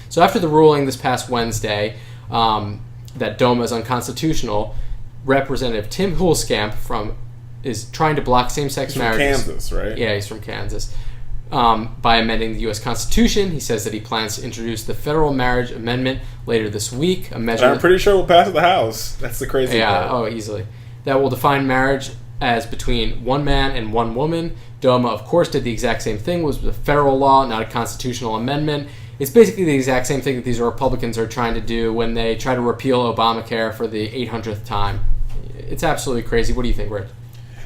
So after the ruling this past Wednesday that DOMA is unconstitutional, Representative Tim Huelskamp is trying to block same-sex marriages. From Kansas, right? Yeah, he's from Kansas. By amending the U.S. Constitution. He says that he plans to introduce the federal marriage amendment later this week. A measure I'm pretty sure we'll pass it the House. That's the crazy part. Easily. That will define marriage as between one man and one woman. DOMA, of course, did the exact same thing. It was a federal law, not a constitutional amendment. It's basically the exact same thing that these Republicans are trying to do when they try to repeal Obamacare for the 800th time. It's absolutely crazy. What do you think, Rich?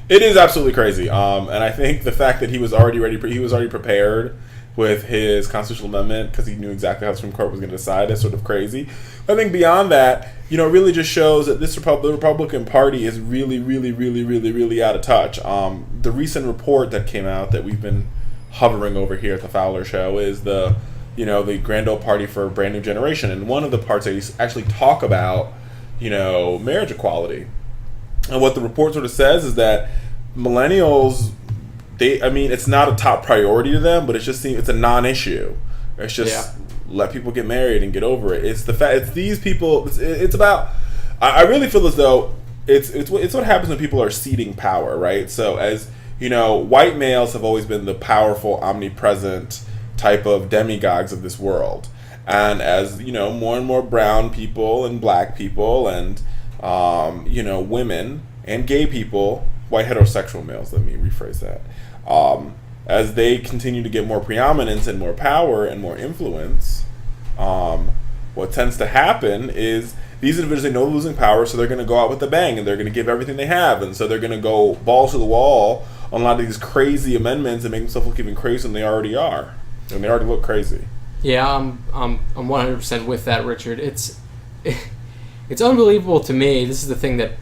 It is absolutely crazy, and I think the fact that he was already prepared with his constitutional amendment because he knew exactly how the Supreme Court was going to decide is sort of crazy. I think beyond that, it really just shows that the Republican Party is really, really, really, really, really out of touch. The recent report that came out that we've been hovering over here at the Fowler Show is the Grand Old Party for a Brand New Generation, and one of the parts that you actually talk about, marriage equality. And what the report sort of says is that millennials, it's not a top priority to them, but it's a non-issue. It's just let people get married and get over it. It's the fact. It's these people. It's about. I really feel as though it's what happens when people are ceding power, right? So as white males have always been the powerful, omnipresent type of demigods of this world, and as more and more brown people and black people and women and gay people, white heterosexual males, let me rephrase that, as they continue to get more preeminence and more power and more influence, what tends to happen is these individuals, they know they're losing power, so they're going to go out with a bang, and they're going to give everything they have, and so they're going to go balls to the wall on a lot of these crazy amendments and make themselves look even crazier than they already are, and they already look crazy. Yeah, I'm 100% with that, Richard. It's unbelievable to me. This is the thing that,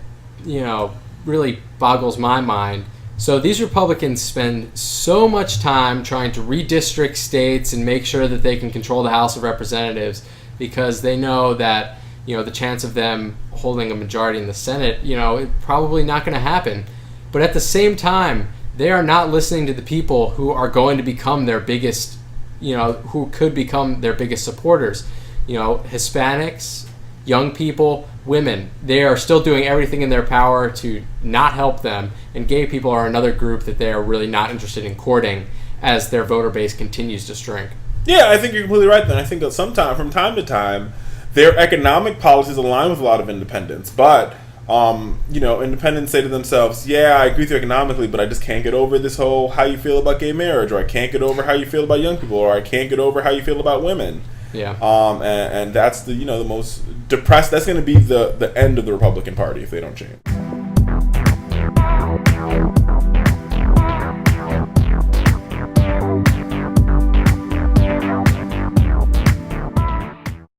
really boggles my mind. So these Republicans spend so much time trying to redistrict states and make sure that they can control the House of Representatives because they know that, the chance of them holding a majority in the Senate, it's probably not going to happen. But at the same time, they are not listening to the people who are going to become their biggest, who could become their biggest supporters. Hispanics, young people, women, they are still doing everything in their power to not help them, and gay people are another group that they are really not interested in courting as their voter base continues to shrink. Yeah, I think you're completely right then. I think that from time to time, their economic policies align with a lot of independents, but independents say to themselves, yeah, I agree with you economically, but I just can't get over this whole how you feel about gay marriage, or I can't get over how you feel about young people, or I can't get over how you feel about women. Yeah. And that's the most depressed. That's going to be the end of the Republican Party if they don't change.